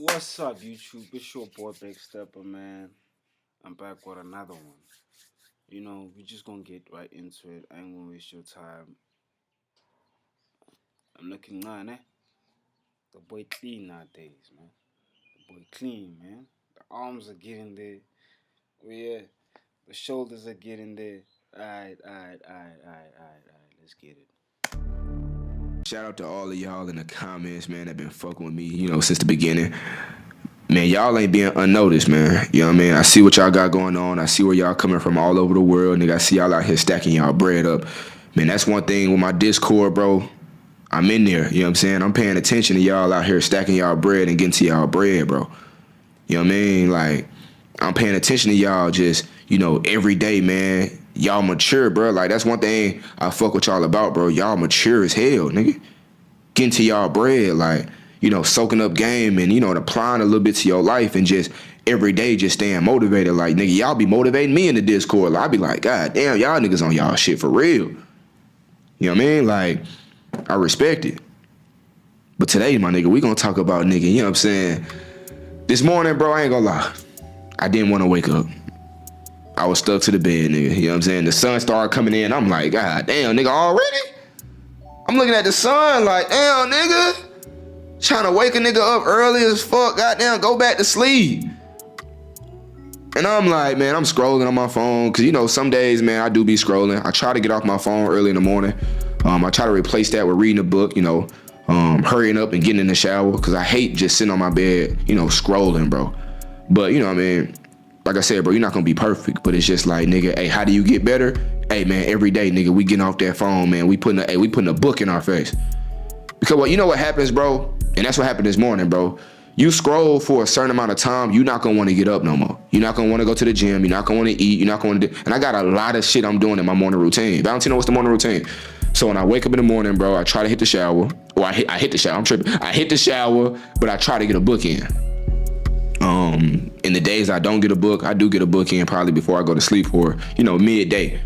What's up, YouTube? It's your boy Big Stepper, man. I'm back with another one. We're just gonna get right into it. I ain't gonna waste your time. I'm looking on, eh? The boy clean nowadays, man. The boy clean, man. The arms are getting there. Oh yeah. The shoulders are getting there. Alright. Let's get it. Shout out to all of y'all in the comments, man, that been fucking with me, since the beginning. Man, y'all ain't being unnoticed, man. You know what I mean? I see what y'all got going on. I see where y'all coming from all over the world. Nigga, I see y'all out here stacking y'all bread up. Man, that's one thing with my Discord, bro. I'm in there, you know what I'm saying? I'm paying attention to y'all out here stacking y'all bread and getting to y'all bread, bro. You know what I mean? Like, I'm paying attention to y'all just, every day, man. Y'all mature, bro. Like, that's one thing I fuck with y'all about, bro. Y'all mature as hell, nigga. Getting to y'all bread, like, soaking up game and, applying a little bit to your life and just every day just staying motivated. Like, nigga, y'all be motivating me in the Discord. Like, I be like, God damn, y'all niggas on y'all shit for real. You know what I mean? Like, I respect it. But today, my nigga, we gonna talk about, nigga, you know what I'm saying? This morning, bro, I ain't gonna lie. I didn't want to wake up. I was stuck to the bed, nigga. You know what I'm saying? The sun started coming in. I'm like, God damn, nigga, already? I'm looking at the sun like, damn, nigga. Trying to wake a nigga up early as fuck. Goddamn, go back to sleep. And I'm like, man, I'm scrolling on my phone. Cause some days, man, I do be scrolling. I try to get off my phone early in the morning. I try to replace that with reading a book, hurrying up and getting in the shower. Cause I hate just sitting on my bed, scrolling, bro. But you know what I mean? Like I said, bro, you're not gonna be perfect, but it's just like, nigga, hey, how do you get better? Hey, man, every day, nigga, we getting off that phone, man. We putting a book in our face. Because you know what happens, bro? And that's what happened this morning, bro. You scroll for a certain amount of time, you're not gonna want to get up no more. You're not gonna want to go to the gym. You're not gonna want to eat. You're not gonna do. And I got a lot of shit I'm doing in my morning routine. Valentino, what's the morning routine? So when I wake up in the morning, bro, I try to hit the shower. Or I hit the shower. I'm tripping. I hit the shower, but I try to get a book in. In the days I don't get a book, I do get a book in probably before I go to sleep for, midday.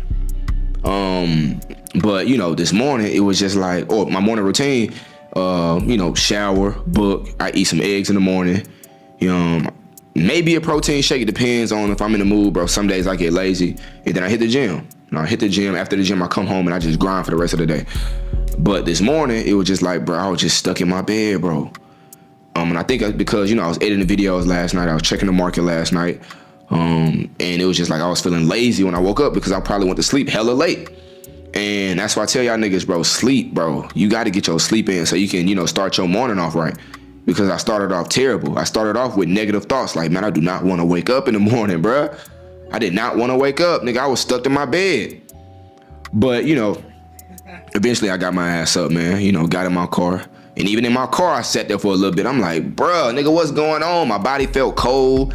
But this morning it was just like, my morning routine, shower, book, I eat some eggs in the morning, maybe a protein shake. It depends on if I'm in the mood, bro. Some days I get lazy and then I hit the gym. I hit the gym. After the gym, I come home and I just grind for the rest of the day. But this morning it was just like, bro, I was just stuck in my bed, bro. And I think because, I was editing videos last night. I was checking the market last night. And it was just like I was feeling lazy when I woke up because I probably went to sleep hella late. And that's why I tell y'all niggas, bro, sleep, bro. You got to get your sleep in so you can, start your morning off right. Because I started off terrible. I started off with negative thoughts like, man, I do not want to wake up in the morning, bro. I did not want to wake up, nigga. I was stuck in my bed. But, eventually I got my ass up, man. Got in my car. And even in my car, I sat there for a little bit. I'm like, bruh, nigga, what's going on? My body felt cold.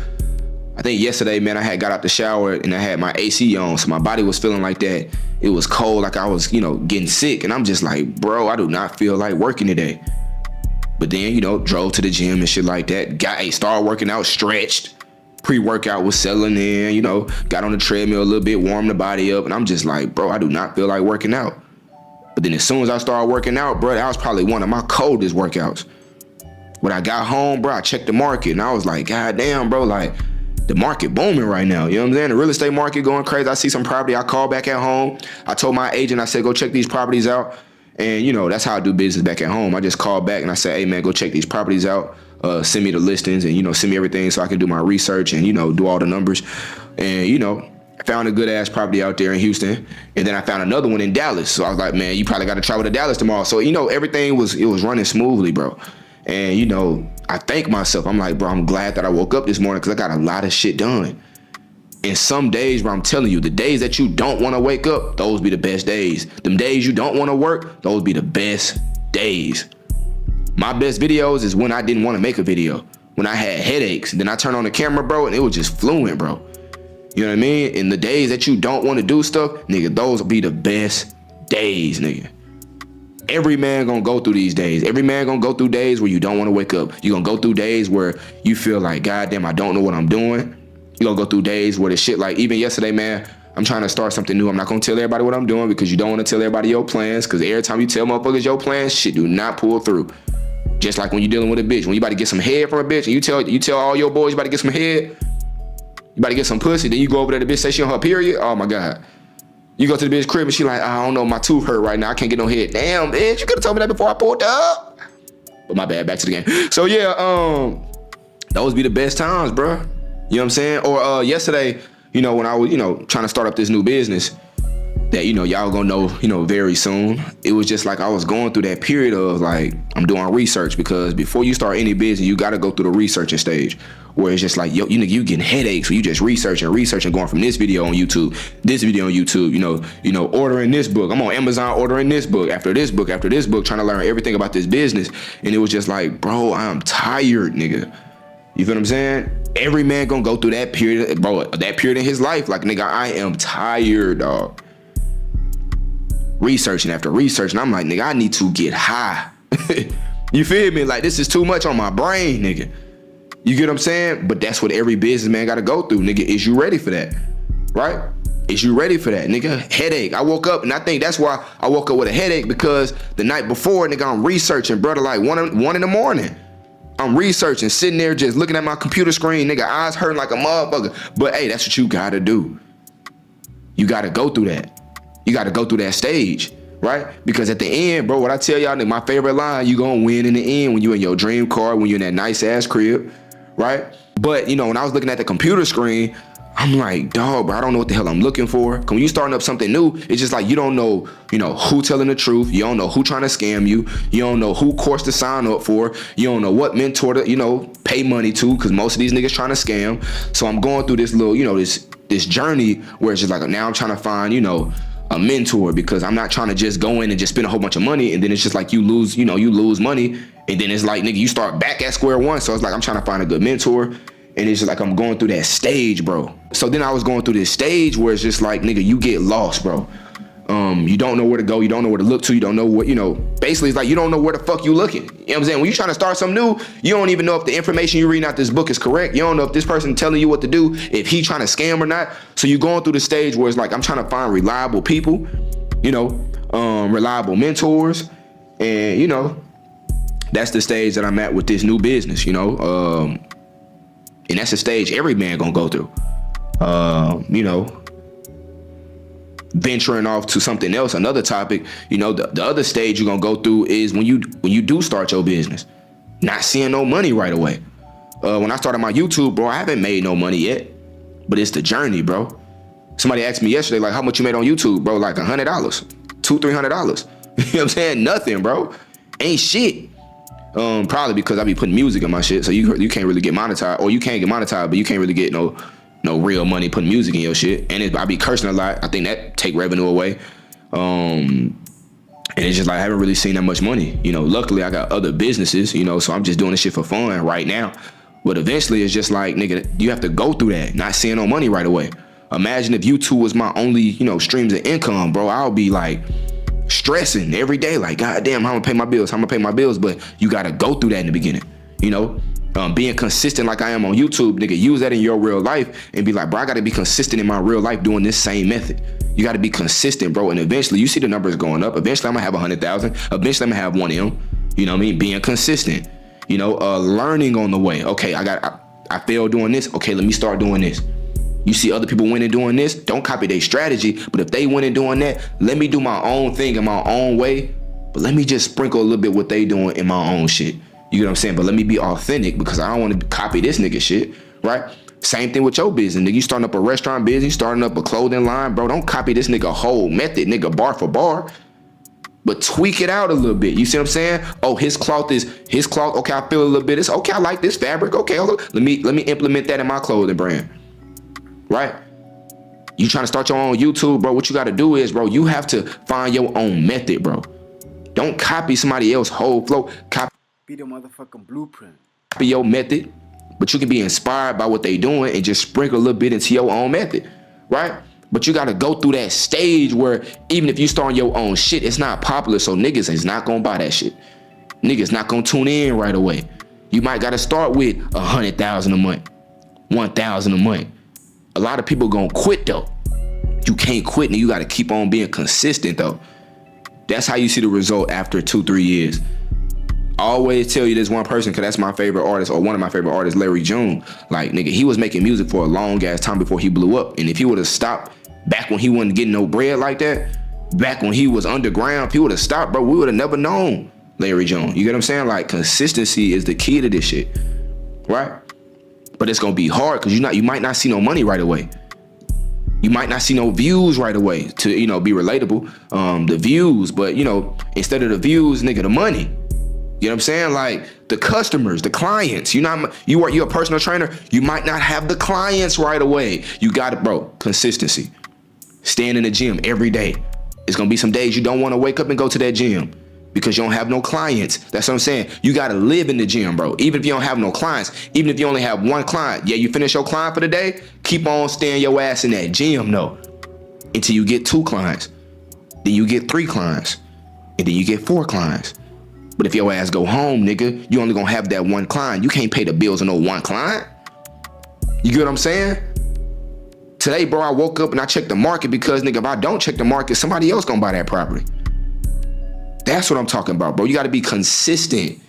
I think yesterday, man, I had got out the shower and I had my AC on. So my body was feeling like that. It was cold, like I was, getting sick. And I'm just like, bro, I do not feel like working today. But then, drove to the gym and shit like that. Started working out, stretched. Pre-workout was settling in, got on the treadmill a little bit, warmed the body up. And I'm just like, bro, I do not feel like working out. But then as soon as I started working out, bro, that was probably one of my coldest workouts. When I got home, bro, I checked the market and I was like, God damn, bro, like the market booming right now. You know what I'm saying? The real estate market going crazy. I see some property. I called back at home. I told my agent, I said, go check these properties out. And, that's how I do business back at home. I just called back and I said, hey, man, go check these properties out. Send me the listings and, send me everything so I can do my research and, do all the numbers. And, I found a good ass property out there in Houston, and then I found another one in Dallas. So I was like, man, you probably got to travel to Dallas tomorrow. So everything was running smoothly, bro. And I thank myself. I'm like, bro, I'm glad that I woke up this morning because I got a lot of shit done. And some days, bro, I'm telling you, the days that you don't want to wake up, those be the best days. Them days you don't want to work, those be the best days. My best videos is when I didn't want to make a video, when I had headaches. Then I turned on the camera, bro, and it was just fluent, bro. You know what I mean? In the days that you don't want to do stuff, nigga, those will be the best days, nigga. Every man gonna go through these days. Every man gonna go through days where you don't want to wake up. You gonna go through days where you feel like, God damn, I don't know what I'm doing. You gonna go through days where the shit, like even yesterday, man, I'm trying to start something new. I'm not gonna tell everybody what I'm doing because you don't want to tell everybody your plans, because every time you tell motherfuckers your plans, shit do not pull through. Just like when you're dealing with a bitch. When you about to get some head from a bitch and you tell all your boys you about to get some head, you about to get some pussy, then you go over there, the bitch say she on her period. Oh my God. You go to the bitch crib and she like, I don't know, my tooth hurt right now. I can't get no head. Damn, bitch, you could have told me that before I pulled up. But my bad, back to the game. So yeah, those be the best times, bro. You know what I'm saying? Or yesterday, when I was, trying to start up this new business that, y'all gonna know, very soon. It was just like I was going through that period of like, I'm doing research, because before you start any business, you gotta go through the researching stage where it's just like, yo, you getting headaches when you just researching, going from this video on YouTube, ordering this book. I'm on Amazon ordering this book, after this book, trying to learn everything about this business. And it was just like, bro, I'm tired, nigga. You feel what I'm saying? Every man gonna go through that period, bro, that period in his life. Like, nigga, I am tired, dog. Researching after researching, I'm like, nigga, I need to get high. You feel me? Like, this is too much on my brain, nigga. You get what I'm saying? But that's what every businessman gotta go through, nigga. Is you ready for that? Right? Is you ready for that, nigga? Headache. I woke up, and I think that's why I woke up with a headache, because the night before, nigga, I'm researching, brother, like one in the morning. I'm researching, sitting there just looking at my computer screen, nigga, eyes hurting like a motherfucker. But hey, that's what you gotta do. You gotta go through that. You gotta go through that stage, right? Because at the end, bro, what I tell y'all, nigga, my favorite line, you gonna win in the end when you in your dream car, when you in that nice ass crib, right? But, when I was looking at the computer screen, I'm like, dog, bro, I don't know what the hell I'm looking for. Cause when you starting up something new, it's just like, you don't know, who telling the truth. You don't know who trying to scam you. You don't know who course to sign up for. You don't know what mentor to, pay money to, cause most of these niggas trying to scam. So I'm going through this little, this journey where it's just like, now I'm trying to find, a mentor, because I'm not trying to just go in and just spend a whole bunch of money. And then it's just like you lose money. And then it's like, nigga, you start back at square one. So it's like, I'm trying to find a good mentor. And it's just like, I'm going through that stage, bro. So then I was going through this stage where it's just like, nigga, you get lost, bro. You don't know where to go. You don't know where to look to. You don't know what, basically it's like, you don't know where the fuck you looking. You know what I'm saying? When you trying to start something new, you don't even know if the information you reading out this book is correct. You don't know if this person telling you what to do, if he trying to scam or not. So you going through the stage where it's like, I'm trying to find reliable people, reliable mentors. And, that's the stage that I'm at with this new business, and that's the stage every man gonna go through. Venturing off to something else, another topic, the other stage you're gonna go through is when you do start your business, not seeing no money right away. When I started my YouTube, bro, I haven't made no money yet, but it's the journey, bro. Somebody asked me yesterday, like, how much you made on YouTube, bro? Like $100, $200-$300. You know what I'm saying? Nothing, bro. Ain't shit. Probably because I be putting music in my shit, so you can't really get monetized, or you can't get monetized, but you can't really get no real money putting music in your shit. And I be cursing a lot. I think that take revenue away. And it's just like, I haven't really seen that much money. Luckily I got other businesses, so I'm just doing this shit for fun right now. But eventually it's just like, nigga, you have to go through that, not seeing no money right away. Imagine if YouTube was my only, streams of income, bro. I'll be like stressing every day, like, God damn, how I'm gonna pay my bills? But you gotta go through that in the beginning, being consistent like I am on YouTube, nigga, use that in your real life and be like, bro, I gotta be consistent in my real life doing this same method. You gotta be consistent, bro, and eventually you see the numbers going up. Eventually I'm gonna have 100,000. Eventually I'm gonna have 1 M. You know what I mean? Being consistent, learning on the way. Okay, I failed doing this. Okay, let me start doing this. You see other people winning doing this, don't copy their strategy, but if they winning doing that, let me do my own thing in my own way, but let me just sprinkle a little bit what they doing in my own shit. You get what I'm saying? But let me be authentic, because I don't want to copy this nigga shit, right? Same thing with your business, nigga. You starting up a restaurant business, you starting up a clothing line, bro. Don't copy this nigga whole method, nigga, bar for bar, but tweak it out a little bit. You see what I'm saying? Oh, his cloth. Okay, I feel a little bit. It's okay. I like this fabric. Okay, let me implement that in my clothing brand, right? You trying to start your own YouTube, bro? What you got to do is, bro, you have to find your own method, bro. Don't copy somebody else's whole flow. Be the motherfucking blueprint. Copy your method, but you can be inspired by what they doing and just sprinkle a little bit into your own method, right? But you got to go through that stage where even if you start your own shit, it's not popular, so niggas is not gonna buy that shit. Niggas not gonna tune in right away. You might got to start with 100,000 a month, 1,000 a month. A lot of people gonna quit though. You can't quit, and you got to keep on being consistent though. That's how you see the result after 2-3 years. always tell you this one person, because that's my favorite artist, or one of my favorite artists, Larry June. Like, nigga, he was making music for a long ass time before he blew up. And if he would have stopped back when he wasn't getting no bread like that, back when he was underground, if he would have stopped, bro, we would have never known Larry June. You get what I'm saying? Like, consistency is the key to this shit, right? But it's gonna be hard because you might not see no money right away. You might not see no views right away to, you know, be relatable. The views, but, you know, instead of the views, nigga, the money. You know what I'm saying? Like, the customers, the clients. You're a personal trainer. You might not have the clients right away. You got it, bro. Consistency. Staying in the gym every day. It's gonna be some days you don't want to wake up and go to that gym because you don't have no clients. That's what I'm saying. You gotta live in the gym, bro. Even if you don't have no clients, even if you only have one client, yeah, you finish your client for the day, keep on staying your ass in that gym, though, until you get 2 clients. Then you get 3 clients. And then you get 4 clients. But if your ass go home, nigga, you only gonna have that 1 client. You can't pay the bills on no 1 client. You get what I'm saying? Today, bro, I woke up and I checked the market because, nigga, if I don't check the market, somebody else gonna buy that property. That's what I'm talking about, bro. You gotta be consistent.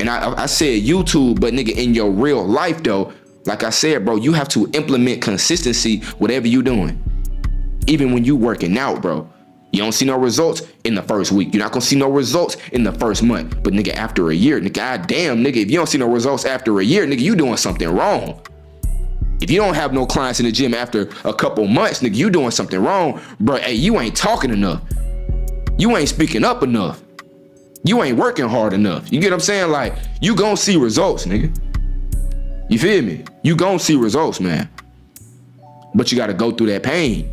And I said YouTube, but nigga, in your real life though, like I said, bro, you have to implement consistency whatever you doing. Even when you working out, bro. You don't see no results in the first week. You're not gonna see no results in the first month. But nigga, after a year, nigga, goddamn, nigga, if you don't see no results after a year, nigga, you doing something wrong. If you don't have no clients in the gym after a couple months, nigga, you doing something wrong, bro. Hey, you ain't talking enough. You ain't speaking up enough. You ain't working hard enough. You get what I'm saying? Like, you gonna see results, nigga. You feel me? You gonna see results, man. But you gotta go through that pain.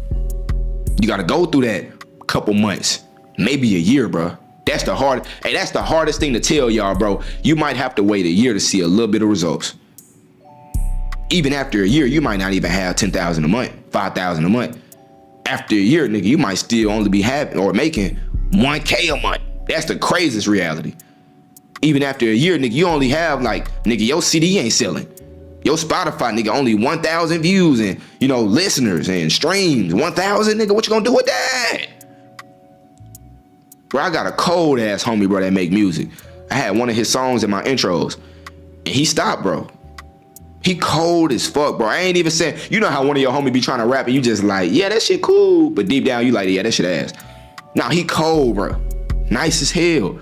You gotta go through that couple months, maybe a year, bro. That's the hardest thing to tell y'all, bro. You might have to wait a year to see a little bit of results. Even after a year, you might not even have 10,000 a month, 5,000 a month. After a year, nigga, you might still only be having or making 1K a month. That's the craziest reality. Even after a year, nigga, you only have like, nigga, your CD ain't selling. Your Spotify, nigga, only 1,000 views and, you know, listeners and streams. 1,000, nigga, what you gonna do with that? Bro, I got a cold ass homie, bro, that make music. I had one of his songs in my intros and he stopped, bro. He cold as fuck, bro. I ain't even saying, you know how one of your homies be trying to rap and you just like, yeah, that shit cool. But deep down, you like, yeah, that shit ass. Nah, he cold, bro. Nice as hell.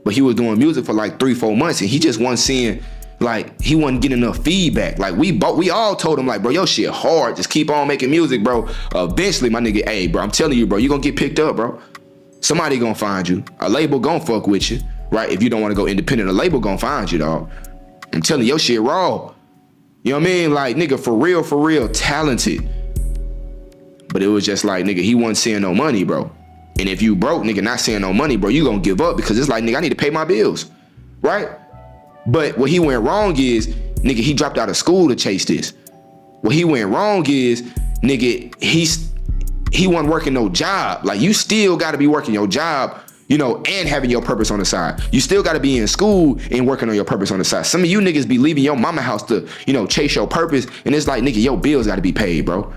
But he was doing music for like 3-4 months and he just wasn't seeing, like, he wasn't getting enough feedback. Like, we all told him, like, bro, your shit hard. Just keep on making music, bro. Eventually, my nigga, hey, bro, I'm telling you, bro, you gonna get picked up, bro. Somebody gonna find you. A label gonna fuck with you, right? If you don't want to go independent, a label gonna find you, dog. I'm telling you, your shit raw. You know what I mean? Like, nigga, for real, talented. But it was just like, nigga, he wasn't seeing no money, bro. And if you broke, nigga, not seeing no money, bro, you gonna give up because it's like, nigga, I need to pay my bills, right? But what he went wrong is, nigga, he dropped out of school to chase this. What he went wrong is, nigga, he wasn't working no job. Like, you still gotta be working your job, you know, and having your purpose on the side. You still gotta be in school and working on your purpose on the side. Some of you niggas be leaving your mama house to, you know, chase your purpose. And it's like, nigga, your bills gotta be paid, bro.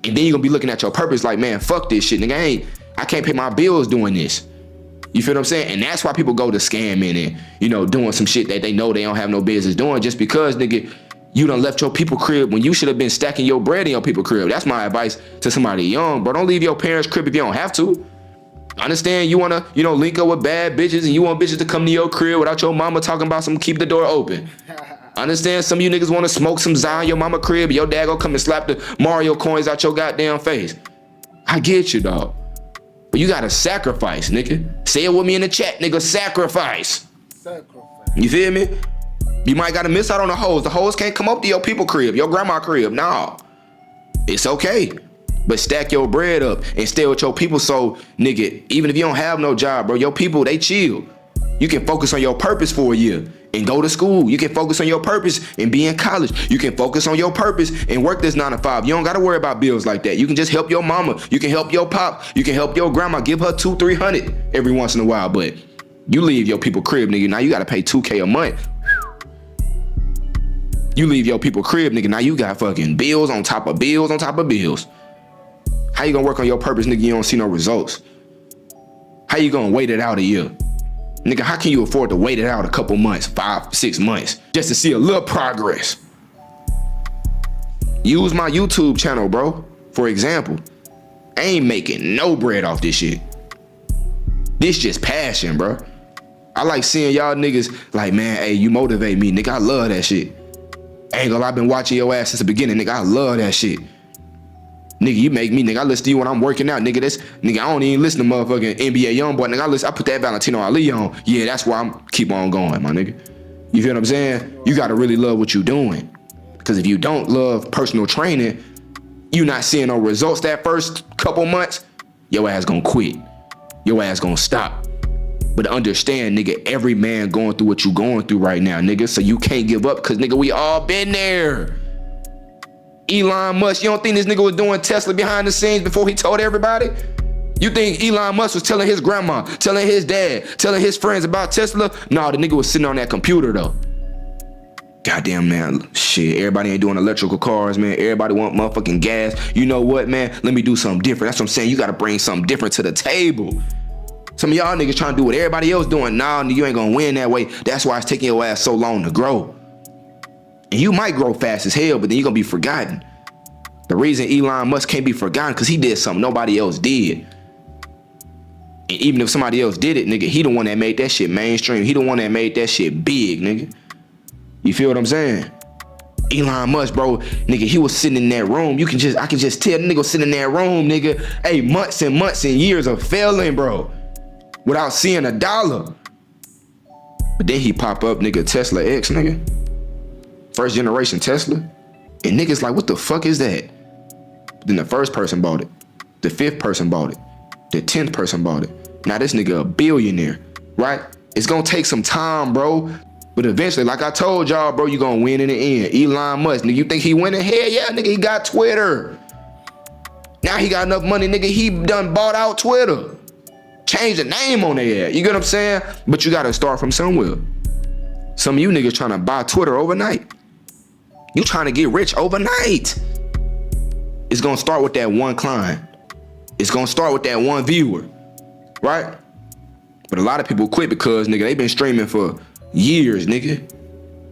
And then you're gonna be looking at your purpose like, man, fuck this shit, nigga. I can't pay my bills doing this. You feel what I'm saying? And that's why people go to scamming and, you know, doing some shit that they know they don't have no business doing just because, nigga, you done left your people crib when you should have been stacking your bread in your people crib. That's my advice to somebody young, bro. Don't leave your parents' crib if you don't have to. Understand you wanna, you know, link up with bad bitches and you want bitches to come to your crib without your mama talking about some keep the door open. Understand some of you niggas wanna smoke some Zion your mama crib, your dad gonna come and slap the Mario coins out your goddamn face. I get you, dog. But you gotta sacrifice, nigga. Say it with me in the chat, nigga. Sacrifice. You feel me? You might gotta miss out on the hoes. The hoes can't come up to your people crib, your grandma crib. No. It's okay. But stack your bread up and stay with your people so, nigga, even if you don't have no job, bro, your people, they chill. You can focus on your purpose for a year and go to school. You can focus on your purpose and be in college. You can focus on your purpose and work this 9 to 5. You don't gotta worry about bills like that. You can just help your mama. You can help your pop. You can help your grandma. Give her $200-300 every once in a while. But you leave your people crib, nigga. Now you gotta pay $2K a month. You leave your people crib, nigga. Now you got fucking bills on top of bills on top of bills. How you gonna work on your purpose, nigga? You don't see no results. How you gonna wait it out a year? Nigga, how can you afford to wait it out a couple months, 5, 6 months, just to see a little progress? Use my YouTube channel, bro. For example, I ain't making no bread off this shit. This just passion, bro. I like seeing y'all niggas like, man, hey, you motivate me, nigga. I love that shit. Ain't gonna lie, I've been watching your ass since the beginning, nigga. I love that shit. Nigga, you make me, nigga. I listen to you when I'm working out, nigga. Nigga, I don't even listen to motherfucking NBA Youngboy, nigga. I put that Valentino Ali on. Yeah, that's why I'm keep on going, my nigga. You feel what I'm saying? You gotta really love what you doing. Because if you don't love personal training, you not seeing no results that first couple months, your ass gonna quit. Your ass gonna stop. But understand, nigga, every man going through what you going through right now, nigga. So you can't give up, because, nigga, we all been there. Elon Musk, you don't think this nigga was doing Tesla behind the scenes before he told everybody? You think Elon Musk was telling his grandma, telling his dad, telling his friends about Tesla? No, the nigga was sitting on that computer, though. Goddamn, man, shit, everybody ain't doing electrical cars, man. Everybody want motherfucking gas. You know what, man? Let me do something different. That's what I'm saying. You gotta bring something different to the table. Some of y'all niggas trying to do what everybody else doing. Nah, you ain't gonna win that way. That's why it's taking your ass so long to grow. And you might grow fast as hell, but then you're gonna be forgotten. The reason Elon Musk can't be forgotten, because he did something nobody else did. And even if somebody else did it, nigga, he the one that made that shit mainstream. He the one that made that shit big, nigga. You feel what I'm saying? Elon Musk, bro, nigga, he was sitting in that room. I can just tell the nigga was sitting in that room, nigga. Hey, months and months and years of failing, bro, without seeing a dollar. But then he pop up, nigga, Tesla X, nigga. First generation Tesla. And niggas like, what the fuck is that? Then the first person bought it. The 5th person bought it. The 10th person bought it. Now this nigga a billionaire, right? It's gonna take some time, bro. But eventually, like I told y'all, bro, you gonna win in the end. Elon Musk, nigga, you think he winning? Hell yeah, nigga, he got Twitter. Now he got enough money, nigga, he done bought out Twitter. Change the name on their ass. You get what I'm saying? But you gotta start from somewhere. Some of you niggas trying to buy Twitter overnight. You trying to get rich overnight. It's gonna start with that one client. It's gonna start with that one viewer, right? But a lot of people quit because, nigga, they been streaming for years, nigga.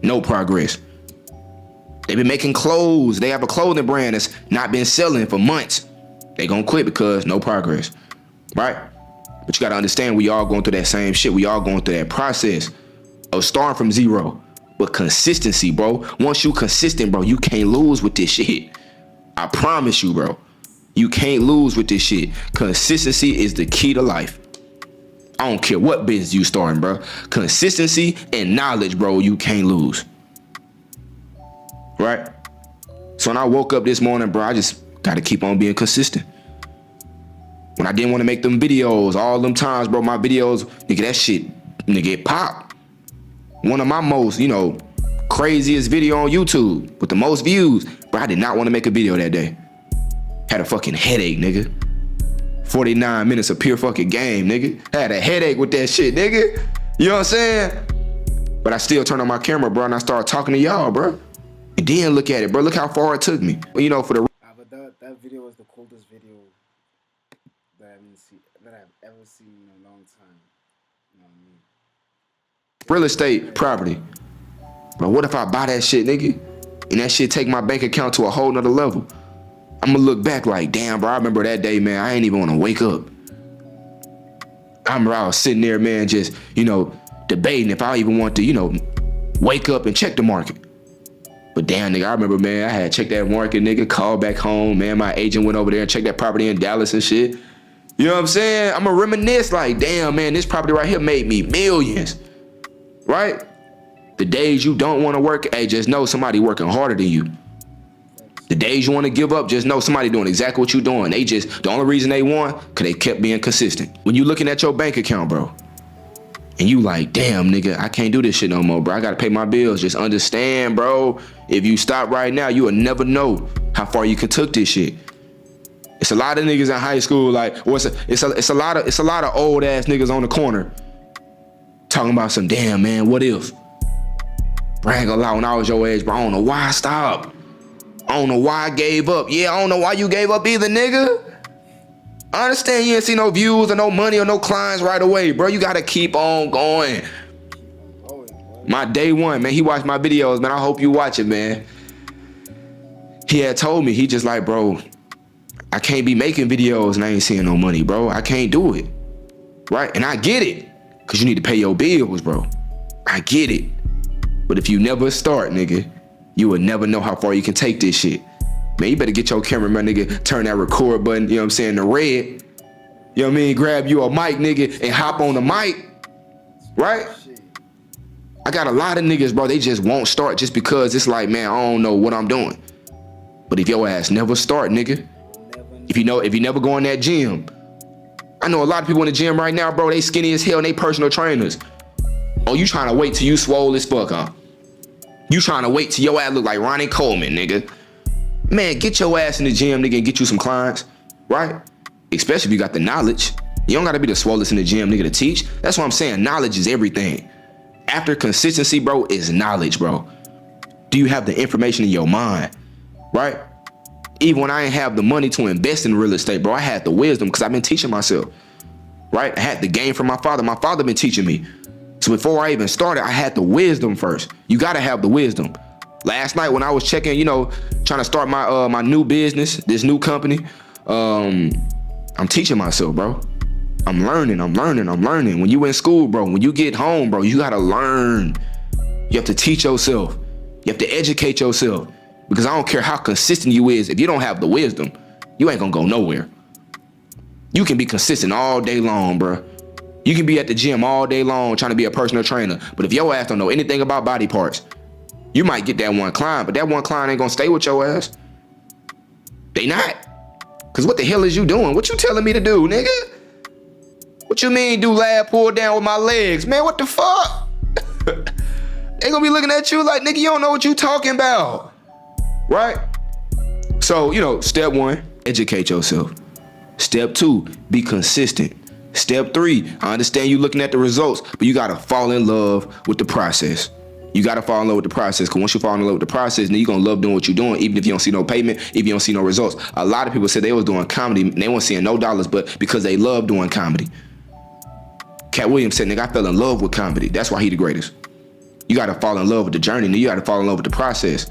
No progress. They been making clothes. They have a clothing brand that's not been selling for months. They gonna quit because no progress, right? But you gotta understand, we all going through that same shit. We all going through that process of starting from zero. But consistency, bro. Once you consistent, bro, you can't lose with this shit. I promise you, bro. You can't lose with this shit. Consistency is the key to life. I don't care what business you starting, bro. Consistency and knowledge, bro, you can't lose. Right? So when I woke up this morning, bro, I just gotta keep on being consistent. When I didn't want to make them videos, all them times, bro, my videos, nigga, that shit, nigga, it popped. One of my most, craziest video on YouTube with the most views, bro, I did not want to make a video that day. Had a fucking headache, nigga. 49 minutes of pure fucking game, nigga. Had a headache with that shit, nigga. You know what I'm saying? But I still turned on my camera, bro, and I started talking to y'all, bro. And then look at it, bro. Look how far it took me. For the But that video was the coolest video that I've ever seen in a long time. You know what I mean? real estate property. But what if I buy that shit, nigga? And that shit take my bank account to a whole nother level? I'm gonna look back like, damn, bro, I remember that day, man. I ain't even wanna wake up. I remember I was sitting there, man, just, debating if I even want to, wake up and check the market. But damn, nigga, I remember, man, I had checked that market, nigga, called back home, man. My agent went over there and checked that property in Dallas and shit. You know what I'm saying? I'm gonna reminisce like, damn, man, this property right here made me millions, right? The days you don't want to work, hey, just know somebody working harder than you. The days you want to give up, just know somebody doing exactly what you're doing. The only reason they won, because they kept being consistent. When you looking at your bank account, bro, and you like, damn, nigga, I can't do this shit no more, bro. I got to pay my bills. Just understand, bro, if you stop right now, you will never know how far you can took this shit. It's a lot of niggas in high school, like, well, it's a lot of old ass niggas on the corner talking about some, damn, man, what if? Bro, I ain't gonna lie, when I was your age, bro, I don't know why I stopped. I don't know why I gave up. Yeah, I don't know why you gave up either, nigga. I understand you ain't see no views or no money or no clients right away, bro. You gotta keep on going. My day one, man, he watched my videos, man. I hope you watch it, man. He had told me, he just like, bro, I can't be making videos and I ain't seeing no money, bro. I can't do it, right? And I get it, because you need to pay your bills, bro. I get it. But if you never start, nigga, you will never know how far you can take this shit. Man, you better get your cameraman, nigga, turn that record button, you know what I'm saying, to red. You know what I mean? Grab you a mic, nigga, and hop on the mic, right? I got a lot of niggas, bro, they just won't start just because it's like, man, I don't know what I'm doing. But if your ass never start, nigga, if you never go in that gym, I know a lot of people in the gym right now, bro, they skinny as hell and they personal trainers. Oh, you trying to wait till you swole as fuck, huh? You trying to wait till your ass look like Ronnie Coleman, nigga. Man, get your ass in the gym, nigga, and get you some clients, right? Especially if you got the knowledge. You don't gotta be the swollest in the gym, nigga, to teach. That's what I'm saying. Knowledge is everything. After consistency, bro, is knowledge, bro. Do you have the information in your mind, right? Even when I ain't have the money to invest in real estate, bro, I had the wisdom because I've been teaching myself, right? I had the game from my father. My father been teaching me. So before I even started, I had the wisdom first. You gotta have the wisdom. Last night when I was checking, you know, trying to start my my new business, this new company, I'm teaching myself, bro. I'm learning. When you in school, bro, when you get home, bro, you gotta learn. You have to teach yourself. You have to educate yourself. Because I don't care how consistent you is, if you don't have the wisdom, you ain't gonna go nowhere. You can be consistent all day long, bro. You can be at the gym all day long trying to be a personal trainer. But if your ass don't know anything about body parts, you might get that one client, but that one client ain't gonna stay with your ass. They not. Cause what the hell is you doing? What you telling me to do, nigga? What you mean do lab pull down with my legs? Man, what the fuck? They gonna be looking at you like, nigga, you don't know what you talking about. Right? So, you know, step one, educate yourself. Step two, be consistent. Step three, I understand you looking at the results, but you gotta fall in love with the process. You gotta fall in love with the process, because once you fall in love with the process, then you're gonna love doing what you're doing, even if you don't see no payment, if you don't see no results. A lot of people said they was doing comedy, and they weren't seeing no dollars, but because they love doing comedy. Cat Williams said, nigga, I fell in love with comedy. That's why he the greatest. You gotta fall in love with the journey, and you gotta fall in love with the process.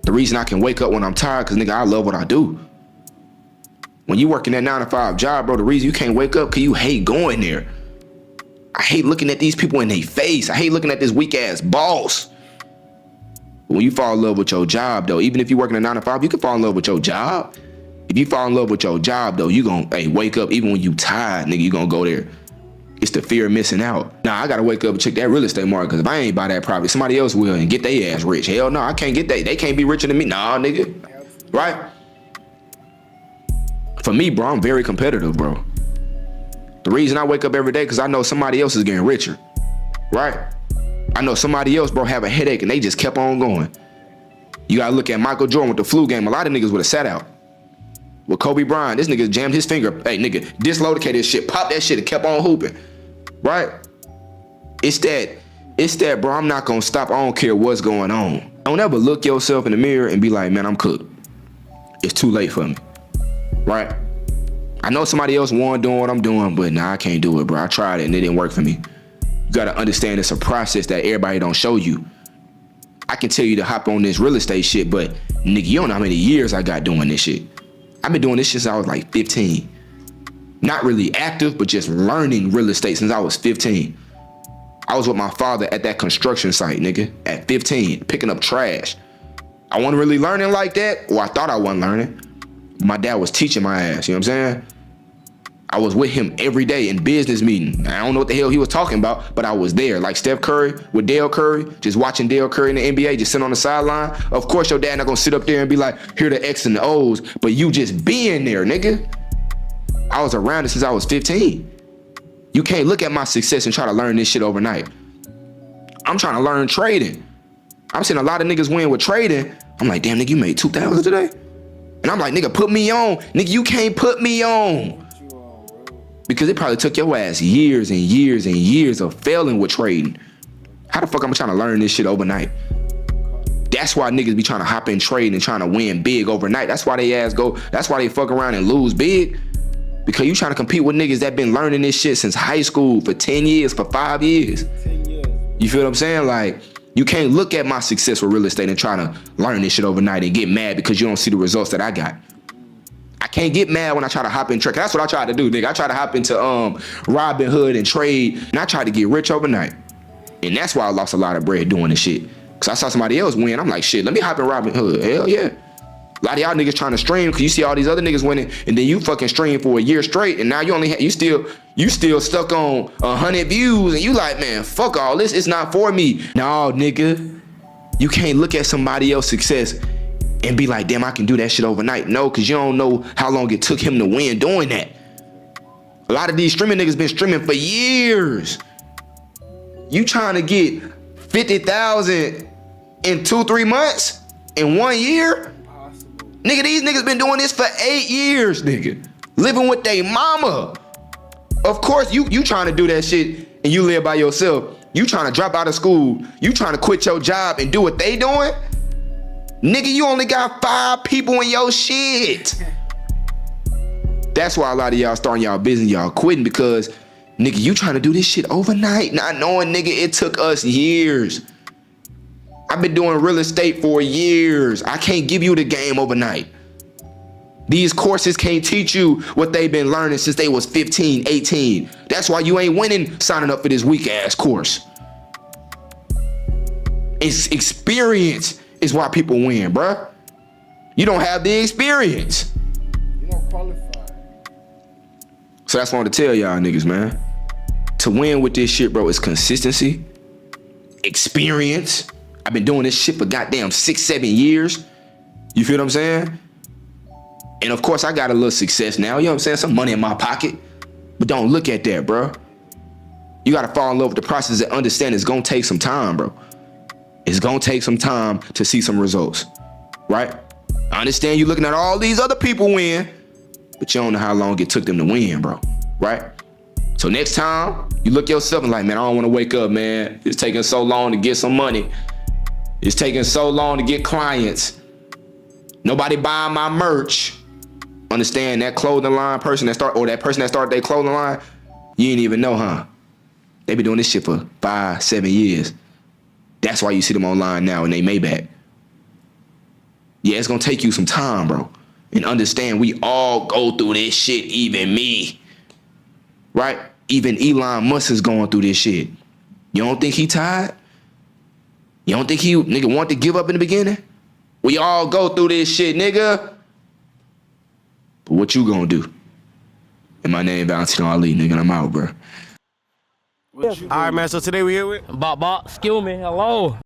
The reason I can wake up when I'm tired, because nigga, I love what I do. When you working that 9-to-5 job, bro, the reason you can't wake up, because you hate going there. I hate looking at these people in their face. I hate looking at this weak ass boss. But when you fall in love with your job, though, even if you're working a 9-to-5, you can fall in love with your job. If you fall in love with your job, though, you gonna wake up even when you tired, nigga, you gonna go there. It's the fear of missing out. Nah, I gotta wake up and check that real estate market, because if I ain't buy that property, somebody else will and get their ass rich. Hell no, I can't get that. They can't be richer than me. Nah, nigga. Right? For me, bro, I'm very competitive, bro. The reason I wake up every day, because I know somebody else is getting richer. Right? I know somebody else, bro, have a headache and they just kept on going. You gotta look at Michael Jordan with the flu game. A lot of niggas would have sat out. With Kobe Bryant, this nigga jammed his finger. Hey, nigga, dislocated his shit, popped that shit and kept on hooping. Right? It's that, bro, I'm not gonna stop. I don't care what's going on. Don't ever look yourself in the mirror and be like, man, I'm cooked. It's too late for me. Right? I know somebody else wanted doing what I'm doing, but nah, I can't do it, bro. I tried it and it didn't work for me. You gotta understand it's a process that everybody don't show you. I can tell you to hop on this real estate shit, but nigga, you don't know how many years I got doing this shit. I've been doing this shit since I was like 15. Not really active, but just learning real estate since I was 15. I was with my father at that construction site, nigga, at 15, picking up trash. I wasn't really learning like that, or I thought I wasn't learning. My dad was teaching my ass, you know what I'm saying? I was with him every day in business meeting. I don't know what the hell he was talking about, but I was there. Like Steph Curry with Dale Curry, just watching Dale Curry in the NBA, just sitting on the sideline. Of course, your dad not gonna sit up there and be like, here are the X and the O's, but you just being there, nigga. I was around it since I was 15. You can't look at my success and try to learn this shit overnight. I'm trying to learn trading. I'm seeing a lot of niggas win with trading. I'm like, damn, nigga, you made 2,000 today? And I'm like, nigga, put me on. Nigga, you can't put me on. Because it probably took your ass years and years and years of failing with trading. How the fuck am I trying to learn this shit overnight? That's why niggas be trying to hop in trade and trying to win big overnight. That's why they fuck around and lose big. Because you trying to compete with niggas that been learning this shit since high school for 10 years, for 5 years. 10 years. You feel what I'm saying? Like, you can't look at my success with real estate and try to learn this shit overnight and get mad because you don't see the results that I got. I can't get mad when I try to hop in trade. That's what I tried to do, nigga. I tried to hop into Robinhood and trade, and I tried to get rich overnight. And that's why I lost a lot of bread doing this shit. Because I saw somebody else win. I'm like, shit, let me hop in Robinhood. Hell yeah. A lot of y'all niggas trying to stream because you see all these other niggas winning, and then you fucking stream for a year straight, and now you only you still stuck on 100 views, and you like, man, fuck all this. It's not for me. No, nigga, you can't look at somebody else's success and be like, damn, I can do that shit overnight. No, because you don't know how long it took him to win doing that. A lot of these streaming niggas been streaming for years. You trying to get 50,000 in 2-3 months in 1 year? Nigga, these niggas been doing this for 8 years, nigga. Living with they mama. Of course, you trying to do that shit and you live by yourself. You trying to drop out of school. You trying to quit your job and do what they doing? Nigga, you only got 5 people in your shit. That's why a lot of y'all starting y'all business, y'all quitting, because nigga, you trying to do this shit overnight, not knowing, nigga, it took us years. I've been doing real estate for years. I can't give you the game overnight. These courses can't teach you what they've been learning since they was 15, 18. That's why you ain't winning signing up for this weak ass course. It's experience is why people win, bruh. You don't have the experience. You don't qualify. So that's what I want to tell y'all niggas, man. To win with this shit, bro, is consistency, experience. I've been doing this shit for goddamn 6-7 years. You feel what I'm saying? And of course, I got a little success now. You know what I'm saying? Some money in my pocket. But don't look at that, bro. You got to fall in love with the process and understand it's going to take some time, bro. It's going to take some time to see some results, right? I understand you looking at all these other people win, but you don't know how long it took them to win, bro, right? So next time, you look yourself and like, man, I don't want to wake up, man. It's taking so long to get some money. It's taking so long to get clients. Nobody buying my merch. Understand that clothing line person that started their clothing line, you ain't even know, huh? They been doing this shit for 5-7 years. That's why you see them online now and they Maybach. Yeah, it's gonna take you some time, bro. And understand we all go through this shit, even me. Right? Even Elon Musk is going through this shit. You don't think he tired? You don't think he, nigga, want to give up in the beginning? We all go through this shit, nigga. But what you gonna do? And my name Valentino Ali, nigga, and I'm out, bro. All right, man, so today we here with Bop, excuse me, hello.